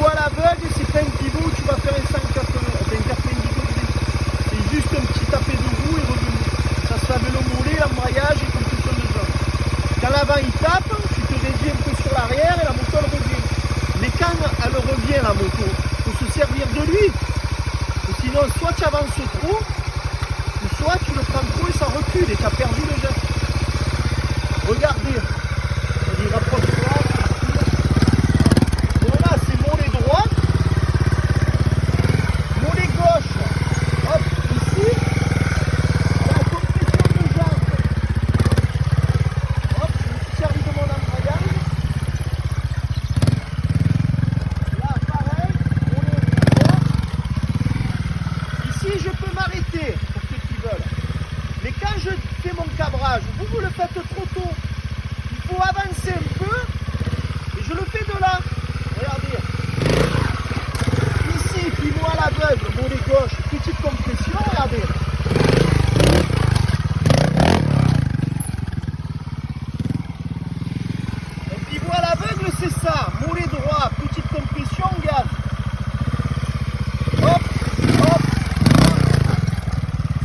pivot à l'aveugle, c'est pas un pivot où tu vas faire un 90 degrés. C'est juste un petit tapé de roue et revenu. Ça se fait avec le mollet, l'embrayage et compression de jambe. Quand l'avant il tape, tu te réduis un peu sur l'arrière et la moto elle revient. Mais quand elle revient la moto, il faut se servir de lui. Ou sinon, soit tu avances trop, ou soit tu le prends trop et ça recule et tu as perdu le geste. Regardez, il rapproche droit. Voilà, c'est mollet droit, mollet gauche. Hop, ici, la compression de jambe. Hop, je me suis servi de mon embrayage. Là, pareil, mollet droit. Ici, je peux m'arrêter pour ceux qui veulent. Mais quand je fais mon cabrage, vous le faites trop tôt. Il faut avancer un peu et je le fais de là. Regardez. Ici, pivot à l'aveugle, mollet gauche, petite compression, regardez. Un pivot à l'aveugle, c'est ça. Mollet droit, petite compression, gaz. Hop, hop.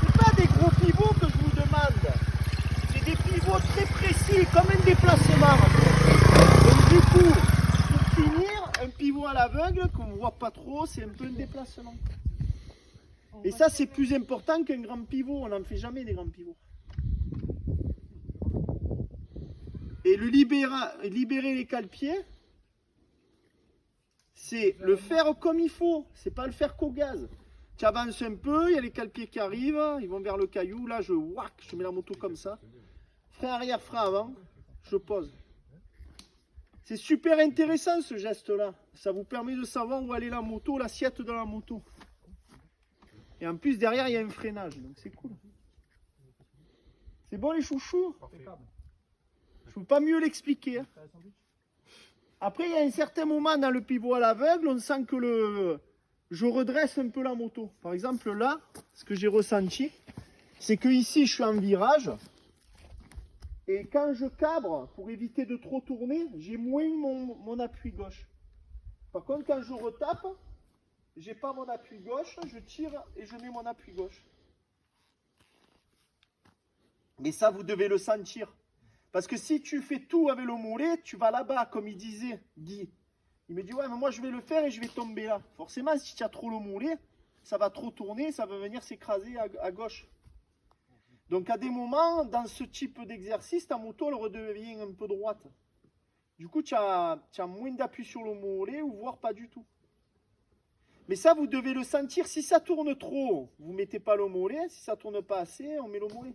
C'est pas des gros pivots que je vous demande. C'est des pivots très précis, comme un déplacement. Donc du coup, pour finir, un pivot à l'aveugle, qu'on ne voit pas trop, c'est un peu un déplacement. Et ça, c'est plus important qu'un grand pivot. On n'en fait jamais des grands pivots. Et le libérer les cale-pieds, c'est le faire comme il faut. C'est pas le faire qu'au gaz. Tu avances un peu, il y a les cale-pieds qui arrivent, ils vont vers le caillou. Là, je mets la moto comme ça. Frein arrière, frein avant, je pose. C'est super intéressant ce geste-là. Ça vous permet de savoir où aller la moto, l'assiette de la moto. Et en plus, derrière, il y a un freinage, donc c'est cool. C'est bon les chouchous? Je ne peux pas mieux l'expliquer. Hein. Après, il y a un certain moment dans le pivot à l'aveugle, on sent que je redresse un peu la moto. Par exemple, là, ce que j'ai ressenti, c'est que ici, je suis en virage. Et quand je cabre, pour éviter de trop tourner, j'ai moins mon appui gauche. Par contre, quand je retape, j'ai pas mon appui gauche, je tire et je mets mon appui gauche. Mais ça, vous devez le sentir. Parce que si tu fais tout avec le mollet, tu vas là-bas, comme il disait, Guy. Il me dit, ouais, mais moi je vais le faire et je vais tomber là. Forcément, si tu as trop le mollet, ça va trop tourner, ça va venir s'écraser à gauche. Donc à des moments, dans ce type d'exercice, ta moto elle redevient un peu droite. Du coup, tu as moins d'appui sur le mollet ou voire pas du tout. Mais ça, vous devez le sentir. Si ça tourne trop, vous ne mettez pas le mollet. Si ça tourne pas assez, on met le mollet.